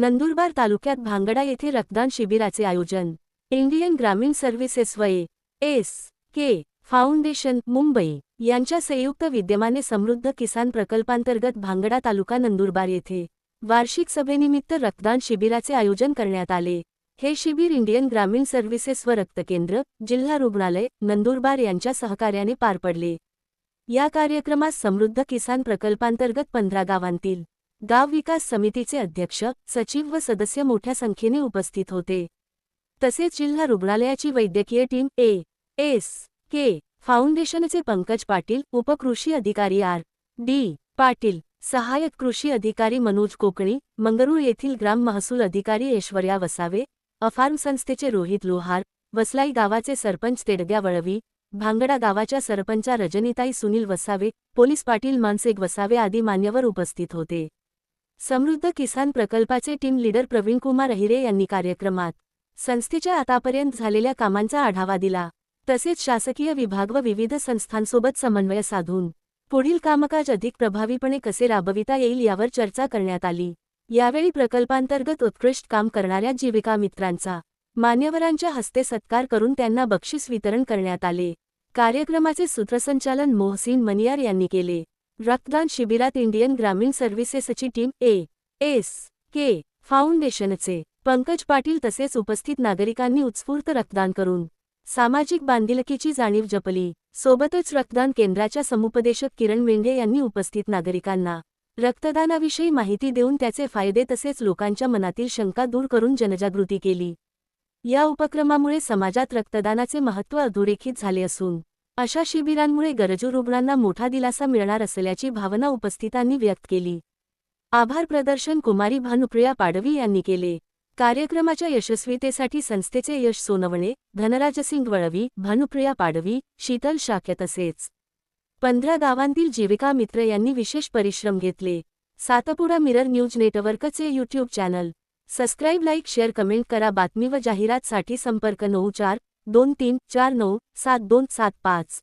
नंदुरबार तालुक्यात भांगडा येथे रक्तदान शिबिराचे आयोजन. इंडियन ग्रामीण सर्व्हिसेस व ए.एस.के. फाउंडेशन मुंबई यांच्या संयुक्त विद्यमाने समृद्ध किसान प्रकल्पांतर्गत भांगडा तालुका नंदुरबार येथे वार्षिक सभेनिमित्त रक्तदान शिबिराचे आयोजन करण्यात आले. हे शिबिर इंडियन ग्रामीण सर्व्हिसेस व रक्तकेंद्र, जिल्हा रुग्णालय, नंदुरबार यांच्या सहकार्याने पार पडले. या कार्यक्रमास समृद्ध किसान प्रकल्पांतर्गत 15 गावांतील गाव विकास समितीचे अध्यक्ष, सचिव व सदस्य मोठ्या संख्येने उपस्थित होते. तसेच जिल्हा रुग्णालयाची वैद्यकीय टीम, ए.एस.के. फाउंडेशनचे पंकज पाटील, उपकृषी अधिकारी आर.डी. पाटील, सहाय्यक कृषी अधिकारी मनोज कोकणी, मंगरूळ येथील ग्राम महसूल अधिकारी ऐश्वर्या वसावे, अफार्म संस्थेचे रोहित लोहार, वसलाई गावाचे सरपंच तेडग्या वळवी, भांगडा गावाच्या सरपंचा रजनीताई सुनील वसावे, पोलीस पाटील मानसेग वसावे आदी मान्यवर उपस्थित होते. समृद्ध किसान प्रकल्पाचे टीम लीडर प्रवीणकुमार अहिरे यांनी कार्यक्रमात संस्थेच्या आतापर्यंत झालेल्या कामांचा आढावा दिला. तसेच शासकीय विभाग व विविध संस्थांसोबत समन्वय साधून पुढील कामकाज अधिक प्रभावीपणे कसे राबविता येईल यावर चर्चा करण्यात आली. यावेळी प्रकल्पांतर्गत उत्कृष्ट काम करणाऱ्या जीविका मित्रांचा मान्यवरांच्या हस्ते सत्कार करून त्यांना बक्षीस वितरण करण्यात आले. कार्यक्रमाचे सूत्रसंचालन मोहसिन मनियार यांनी केले. रक्तदान शिबिरात इंडियन ग्रामीण सर्व्हिसेसची टीम, ए.एस.के. फाउंडेशनचे पंकज पाटील तसेच उपस्थित नागरिकांनी उत्स्फूर्त रक्तदान करून सामाजिक बांधिलकीची जाणीव जपली. सोबतच रक्तदान केंद्राच्या समुपदेशक किरण मेंढे यांनी उपस्थित नागरिकांना रक्तदानाविषयी माहिती देऊन त्याचे फायदे तसेच लोकांच्या मनातील शंका दूर करून जनजागृती केली. या उपक्रमामुळे समाजात रक्तदानाचे महत्त्व अधोरेखित झाले असून अशा शिबिरांमुळे गरजू रुग्णांना मोठा दिलासा मिळणार असल्याची भावना उपस्थितांनी व्यक्त केली. आभार प्रदर्शन कुमारी भानुप्रिया पाडवी यांनी केले. कार्यक्रमाच्या यशस्वीतेसाठी संस्थेचे यश सोनवणे, धनराजसिंग वळवी, भानुप्रिया पाडवी, शीतल शाक्य तसेच 15 गावांतील जीविका मित्र यांनी विशेष परिश्रम घेतले. सातपुडा मिरर न्यूज नेटवर्कचे YouTube channel subscribe, like, share, comment करा. बातमी व जाहिरातसाठी संपर्क 9423497275.